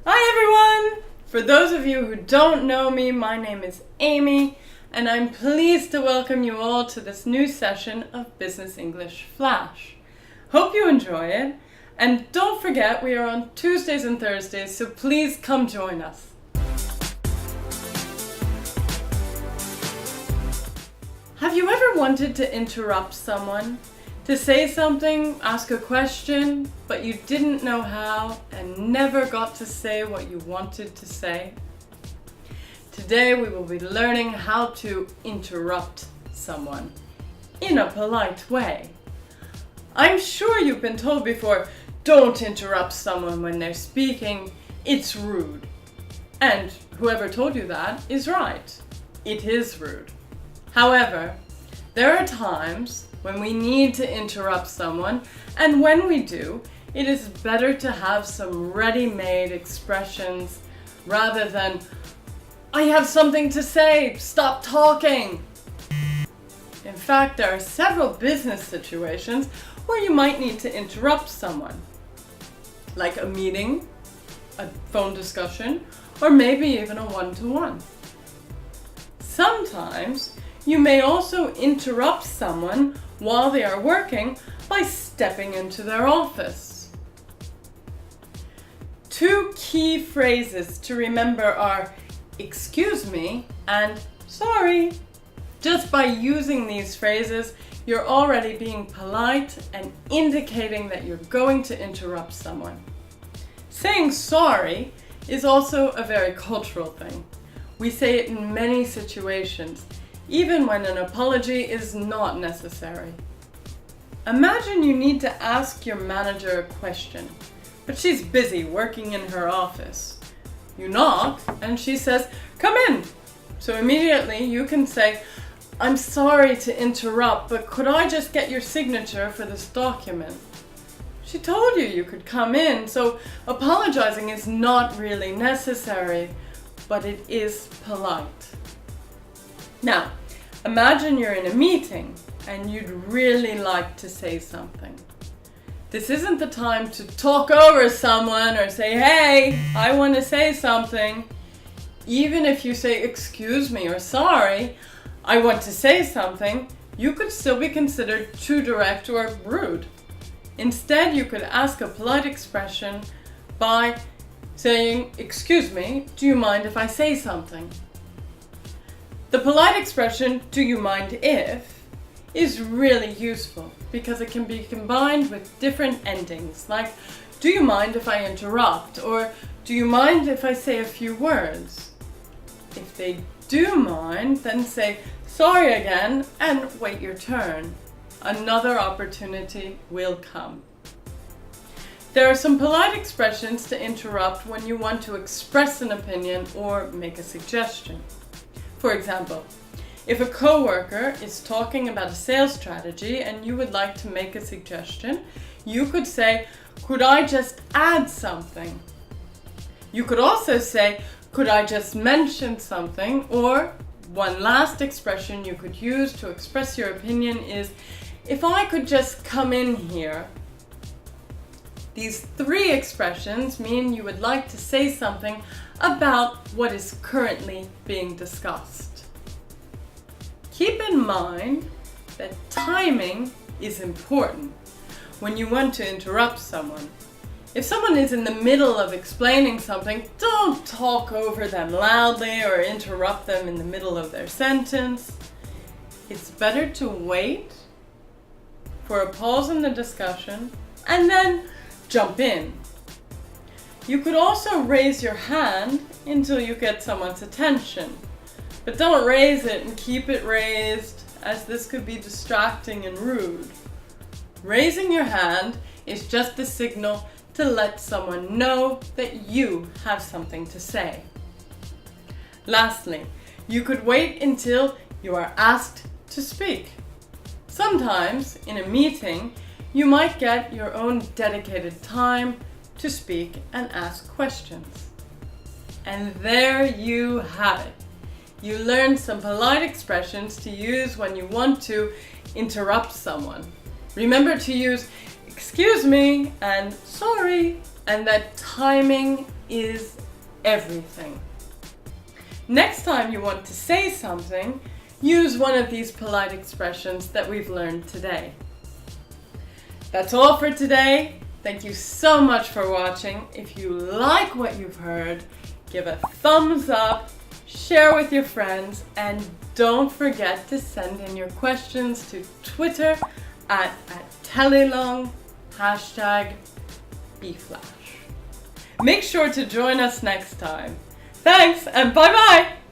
Hi everyone! For those of you who don't know me, my name is Amy, and I'm pleased to welcome you all to this new session of Business English Flash. Hope you enjoy it, and don't forget we are on Tuesdays and Thursdays, so please come join us. Have you ever wanted to interrupt someone? To say something, ask a question, but you didn't know how and never got to say what you wanted to say? Today we will be learning how to interrupt someone in a polite way. I'm sure you've been told before, don't interrupt someone when they're speaking, it's rude. And whoever told you that is right. It is rude. However, there are times when we need to interrupt someone, and when we do, it is better to have some ready-made expressions rather than, I have something to say, stop talking. In fact, there are several business situations where you might need to interrupt someone, like a meeting, a phone discussion, or maybe even a one-to-one. Sometimes you may also interrupt someone while they are working by stepping into their office. Two key phrases to remember are excuse me and sorry. Just by using these phrases, you're already being polite and indicating that you're going to interrupt someone. Saying sorry is also a very cultural thing. We say it in many situations, even when an apology is not necessary. Imagine you need to ask your manager a question, but she's busy working in her office. You knock and she says, "Come in." So immediately you can say, "I'm sorry to interrupt, but could I just get your signature for this document?" She told you could come in, so apologizing is not really necessary, but it is polite. Now, imagine you're in a meeting and you'd really like to say something. This isn't the time to talk over someone or say, "Hey, I want to say something." Even if you say, "Excuse me" or "Sorry, I want to say something," you could still be considered too direct or rude. Instead, you could ask a polite expression by saying, "Excuse me, do you mind if I say something?" The polite expression, "Do you mind if," is really useful because it can be combined with different endings, like, "Do you mind if I interrupt?" or "Do you mind if I say a few words?" If they do mind, then say, "Sorry again," and wait your turn. Another opportunity will come. There are some polite expressions to interrupt when you want to express an opinion or make a suggestion. For example, if a coworker is talking about a sales strategy and you would like to make a suggestion, you could say, "Could I just add something?" You could also say, "Could I just mention something?" Or one last expression you could use to express your opinion is, "If I could just come in here." These three expressions mean you would like to say something about what is currently being discussed. Keep in mind that timing is important when you want to interrupt someone. If someone is in the middle of explaining something, don't talk over them loudly or interrupt them in the middle of their sentence. It's better to wait for a pause in the discussion and then jump in. You could also raise your hand until you get someone's attention, but don't raise it and keep it raised, as this could be distracting and rude. Raising your hand is just a signal to let someone know that you have something to say. Lastly, you could wait until you are asked to speak. Sometimes, in a meeting, you might get your own dedicated time to speak and ask questions. And there you have it. You learned some polite expressions to use when you want to interrupt someone. Remember to use "excuse me" and "sorry," and that timing is everything. Next time you want to say something, use one of these polite expressions that we've learned today. That's all for today. Thank you so much for watching. If you like what you've heard, give a thumbs up, share with your friends, and don't forget to send in your questions to Twitter at Telelangue, #bflash. Make sure to join us next time. Thanks and bye bye!